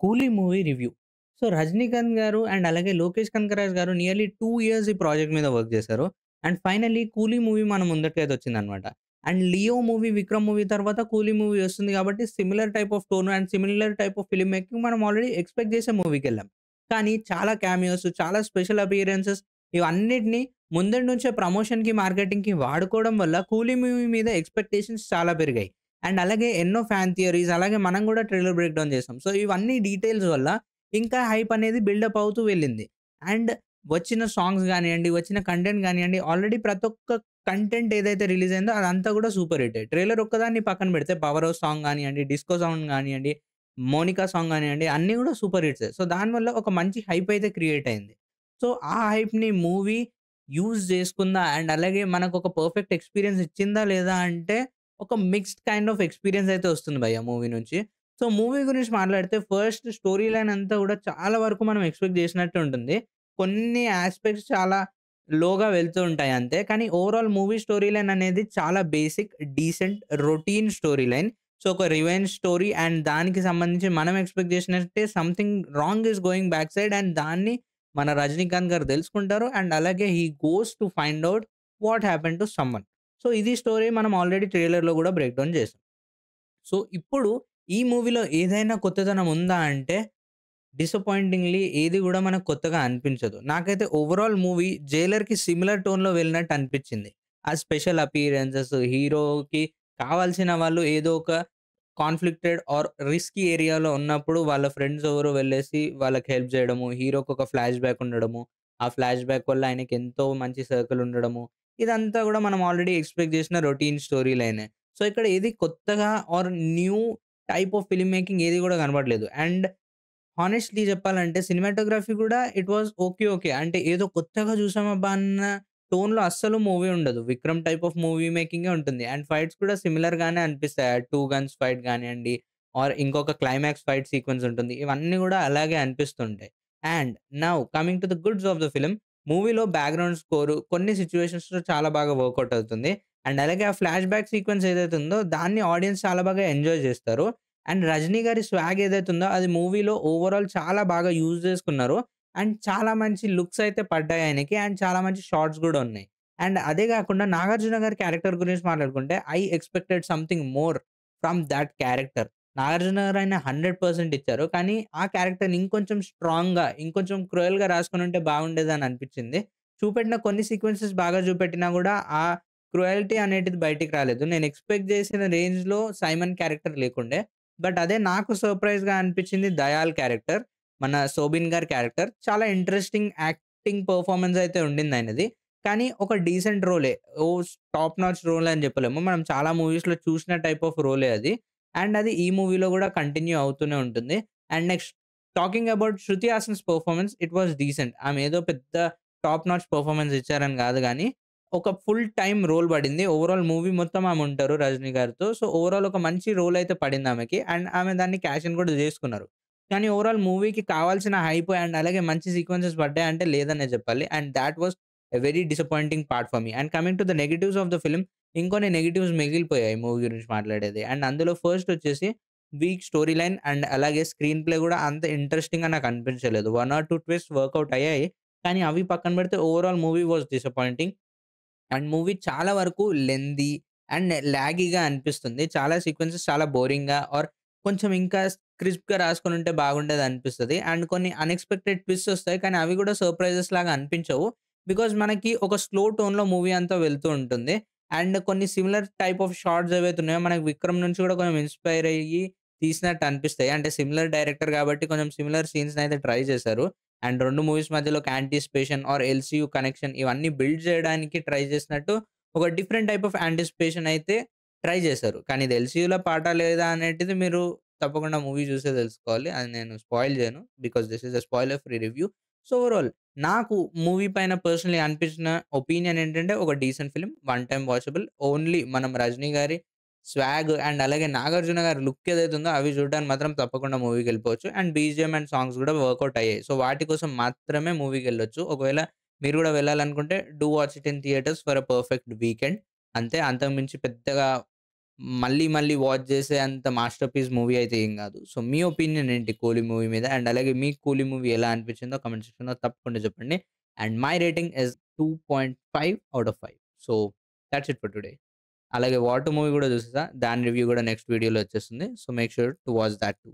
'కూలీ' movie review. So, 'Rajinikanth' గారు and అలాగే 'లోకేష్ కనకరాజ్' గారు నియర్లీ 2 ఇయర్స్ ఈ ప్రాజెక్ట్ మీద వర్క్ చేశారు. అండ్ ఫైనల్లీ 'కూలీ' మూవీ మన ముందటికైతే వచ్చిందనమాట. And 'Leo' movie, 'Vikram' movie తర్వాత 'కూలీ' మూవీ వస్తుంది కాబట్టి similar type of tone and similar type of film making మనం ఆల్రెడీ ఎక్స్‌పెక్ట్ చేసే మూవీకెళ్ళాం. కానీ చాలా క్యామియోస్, చాలా స్పెషల్ అపియరెన్సెస్ ఇవన్నిటిని ముందటి నుంచే ప్రమోషన్‌కి, మార్కెటింగ్‌కి వాడుకోవడం వల్ల 'కూలీ' మూవీ మీద ఎక్స్‌పెక్టేషన్స్ చాలా పెరిగాయి. అండ్ అలాగే ఎన్నో ఫ్యాన్ థియరీస్ అలాగే మనం కూడా ట్రైలర్ బ్రేక్ డౌన్ చేసాం. సో, ఇవన్నీ డీటెయిల్స్ వల్ల ఇంకా హైప్ అనేది బిల్డప్ అవుతూ వెళ్ళింది. అండ్ వచ్చిన సాంగ్స్ గానియండి, వచ్చిన కంటెంట్ గానియండి, ఆల్రెడీ ప్రతి ఒక్క కంటెంట్ ఏదైతే రిలీజ్ అయిందో అదంతా కూడా సూపర్ హిట్టే. ట్రైలర్ ఒక్కదాన్ని పక్కన పెడితే 'పవర్ హౌస్' సాంగ్ గానియండి, 'డిస్కో' సాంగ్ గానియండి, 'మోనికా' సాంగ్ గానియండి అన్నీ కూడా సూపర్ హిట్సే. సో, దానివల్ల ఒక మంచి హైప్ అయితే క్రియేట్ అయింది. సో, ఆ హైప్‌ని మూవీ యూజ్ చేసుకుందా అండ్ అలాగే మనకొక పర్ఫెక్ట్ ఎక్స్‌పీరియన్స్ ఇచ్చిందా లేదా అంటే ఒక మిక్స్డ్ కైండ్ ఆఫ్ ఎక్స్‌పీరియన్స్ అయితే వస్తుంది భయ్యా మూవీ నుంచి. సో, మూవీ గురించి మాట్లాడితే ఫస్ట్ స్టోరీ లైన్ అంతా గూడా చాలా వరకు మనం ఎక్స్‌పెక్ట్ జేసినట్టే ఉంటుంది. కొన్ని యాస్పెక్ట్స్ చాలా లోగా వెళ్తూ ఉంటాయి అంతే. కానీ ఓవరాల్ మూవీ స్టోరీ లైన్ అనేది చాలా basic, decent, routine story line. So, ఒక రివెంజ్ స్టోరీ అండ్ దానికి సంబంధించి మనం ఎక్స్‌పెక్ట్ జేసినట్టే something wrong is going back side and దాన్ని మన 'రజనీకాంత్' గారు తెలుసుకుంటారు. అండ్ అలాగే he goes to find out what happened to someone. So, ఇది స్టోరీ మనం ఆల్రెడీ ట్రైలర్‌లో గూడా బ్రేక్ డౌన్ చేసాం. సో, ఇప్పుడు ఈ మూవీలో ఏదైనా కొత్తదనం ఉందా అంటే, డిసప్పాయింటింగ్‌లీ ఏది గూడా మనకు కొత్తగా అనిపించదు. నాకైతే ఓవరాల్ మూవీ 'జైలర్‌కి' సిమిలర్ టోన్‌లో వెళ్ళినట్టు అనిపిచ్చింది. ఆ స్పెషల్ అపియరెన్సెస్, హీరోకి కావాల్సిన వాళ్ళు ఏదో ఒక కాన్‌ఫ్లిక్టెడ్ ఆర్ రిస్కీ ఏరియాలో ఉన్నప్పుడు వాళ్ళ ఫ్రెండ్స్ ఎవరో వెళ్ళేసి వాళ్ళకి హెల్ప్ జేయడము, హీరోకి ఒక ఫ్లాష్ బ్యాక్ ఉండడము, ఆ ఫ్లాష్ బ్యాక్ వల్ల ఆయనకి ఎంతో మంచి సర్కిల్ ఉండడము, ఇదంతా గూడా మనం ఆల్రెడీ ఎక్స్‌పెక్ట్ జేసిన రొటీన్ స్టోరీ లైనే. సో, ఇక్కడ ఏది కొత్తగా or new type of film making ఏది గూడా కనపడలేదు. అండ్ హానెస్ట్‌లీ చెప్పాలంటే సినిమాటోగ్రఫీ గూడా ఇట్ వాస్ ఓకే. ఓకే. అంటే ఏదో కొత్తగా చూసామబ్బా అన్న టోన్‌లో అస్సలు మూవీ ఉండదు. 'విక్రమ్' టైప్ ఆఫ్ మూవీ మేకింగే ఉంటుంది. అండ్ ఫైట్స్ కూడా సిమిలర్ గానే అనిపిస్తాయి. ఆ 2 గన్స్ ఫైట్ గానియండి, ఆర్ ఇంకొక క్లైమాక్స్ ఫైట్ సీక్వెన్స్ ఉంటుంది. ఇవన్నీ గూడా అలాగే అనిపిస్తుంటాయి. And now coming to the goods of the film. మూవీలో బ్యాక్‌గ్రౌండ్ స్కోర్ కొన్ని సిట్యుయేషన్స్‌లో చాలా బాగా వర్కౌట్ అవుతుంది. అండ్ అలాగే ఆ ఫ్లాష్ బ్యాక్ సీక్వెన్స్ ఏదైతే ఉందో దాన్ని ఆడియన్స్ చాలా బాగా ఎంజాయ్ చేస్తారు. అండ్ 'రజనీ' గారి స్వాగ్ ఏదైతే ఉందో అది మూవీలో ఓవరాల్ చాలా బాగా యూజ్ చేసుకున్నారు. అండ్ చాలా మంచి లుక్స్ అయితే పడ్డాయి ఆయనకి. అండ్ చాలా మంచి షాట్స్ గూడా ఉన్నాయి. అండ్ అదే గాకుండా 'నాగార్జున' గారి క్యారెక్టర్ గురించి మాట్లాడుకుంటే I expected something more from that character. 'Nagarjuna' గారు ఆయన 100% ఇచ్చారు. కానీ ఆ క్యారెక్టర్‌ని ఇంకొంచెం స్ట్రాంగ్‌గా, ఇంకొంచెం క్రూయల్‌గా రాసుకొనుంటే బాగుండేదని అనిపించింది. చూపెట్టిన కొన్ని సీక్వెన్సెస్ బాగా చూపెట్టినా గూడా ఆ క్రుయల్టీ అనేటిది బయటికి రాలేదు. నేను ఎక్స్‌పెక్ట్ చేసిన రేంజ్‌లో 'సైమన్' క్యారెక్టర్ లేకుండే. బట్ అదే నాకు సర్ప్రైజ్‌గా అనిపించింది 'దయాల్' క్యారెక్టర్. మన 'శోభిన్' గారి క్యారెక్టర్. చాలా ఇంట్రెస్టింగ్ యాక్టింగ్ పెర్ఫార్మన్స్ అయితే ఉండిందాయనది. కానీ ఒక డీసెంట్ రోలే. టాప్ నాచ్ రోల్ అని చెప్పలేము. మనం చాలా మూవీస్‌లో చూసిన టైప్ ఆఫ్ రోలే అది. అండ్ అది ఈ మూవీలో గూడా కంటిన్యూ అవుతూనే ఉంటుంది. And next talking about 'Shruti Haasan's' performance it was decent. ఆమె ఏదో పెద్ద టాప్ నాచ్ పెర్ఫార్మన్స్ ఇచ్చారని గాదు గానీ, ఒక ఫుల్ టైమ్ రోల్ పడింది. ఓవరాల్ మూవీ మొత్తం ఆమె ఉంటారు 'రజనీ' గారితో. సో, ఓవరాల్ ఒక మంచి రోల్ అయితే పడిందామెకి. అండ్ ఆమె దాన్ని క్యాష్ ఇన్ కూడా జేసుకున్నారు. కానీ ఓవరాల్ మూవీకి కావాల్సిన హైప్ అండ్ అలాగే మంచి సీక్వెన్సెస్ పడ్డాయంటే లేదనే జెప్పాలి. And thought was a very disappointing part for me. And coming to the negatives of the film ఇంకొన్ని నెగెటివ్స్ మిగిలిపోయాయి మూవీ గురించి మాట్లాడేది. అండ్ అందులో ఫస్ట్ వచ్చేసి వీక్ స్టోరీ లైన్ అండ్ అలాగే స్క్రీన్ ప్లే గూడా అంత ఇంట్రెస్టింగ్‌గా నాకు అనిపించలేదు. 1 ఆర్ 2 ట్విస్ట్స్ వర్కౌట్ అయ్యాయి. కానీ అవి పక్కన పెడితే overall movie was disappointing. And movie చాలా వరకు లెంథీ అండ్ లాగీగా అనిపిస్తుంది. చాలా సీక్వెన్సెస్ చాలా బోరింగ్‌గా ఆర్ కొంచెం ఇంకా క్రిస్ప్‌గా రాసుకొనుంటే బాగుండేదనిపిస్తది. అండ్ కొన్ని అన్‌ఎక్స్‌పెక్టెడ్ ట్విస్ట్స్ ఒస్తాయి. కానీ అవి గూడా సర్‌ప్రైజెస్ లాగా అనిపించవు. బికాజ్ మనకి ఒక స్లో టోన్‌లో మూవీ అంతా వెళ్తూ ఉంటుంది. అండ్ కొన్ని సిమిలర్ టైప్ ఆఫ్ షాట్స్ ఏవైతే ఉన్నాయో మనకి 'విక్రమ్' నుంచి గూడా కొంచెం ఇన్‌స్పైర్ అయ్యి తీసినట్టు అనిపిస్తాయి. అంటే సిమిలర్ డైరెక్టర్ గాబట్టి కొంచెం సిమిలర్ సీన్స్‌నయితే ట్రై చేశారు. అండ్ 2 మూవీస్ మధ్యలో ఒక యాంటిసిపేషన్ ఆర్ ఎల్‌సీయూ కనెక్షన్ ఇవన్నీ బిల్డ్ చేయడానికి ట్రై చేసినట్టు ఒక డిఫరెంట్ టైప్ ఆఫ్ యాంటిసిపేషన్ అయితే ట్రై చేశారు. కానీ ఇది ఎల్‌సీయూలో పార్టా లేదా అనేటిది మీరు తప్పకుండా మూవీ చూసే తెలుసుకోవాలి. అది నేను స్పాయిల్ చేయను. Because this is a spoiler free review. So, overall నాకు మూవీ పైన పర్సనల్లీ అనిపించిన ఒపీనియన్ ఏంటంటే ఒక decent film. One time watchable. Only మనం 'రజనీ' గారి స్వాగ్ అండ్ అలాగే 'నాగార్జున' గారి లుక్ ఏదైతే ఉందో అవి చూడడానికి మాత్రం తప్పకుండా మూవీకెళ్ళిపోవచ్చు. అండ్ బీజీఎం అండ్ సాంగ్స్ గూడా వర్కౌట్ అయ్యాయి. సో, వాటి కోసం మాత్రమే మూవీకెళ్ళొచ్చు. ఒకవేళ మీరు గూడా వెళ్ళాలనుకుంటే do watch it in theatres for a perfect weekend. అంతే అంతకు మించి పెద్దగా మళ్ళీ మళ్ళీ వాచ్ చేసే అంత మాస్టర్ పీస్ మూవీ అయితే ఏం గాదు. సో, మీ ఒపీనియన్ ఏంటి 'కూలీ' మూవీ మీద? అండ్ అలాగే మీకు 'కూలీ' మూవీ ఎలా అనిపించిందో కామెంట్ సెక్షన్‌లో తప్పకుండా చెప్పండి. And my rating is 2.5 out of 5. So, thoughts it for today. అలాగే 'వాటర్' మూవీ గూడా చూసేసా. దాని రివ్యూ గూడా నెక్స్ట్ వీడియోలో వచ్చేస్తుంది. So, make sure to watch thought two.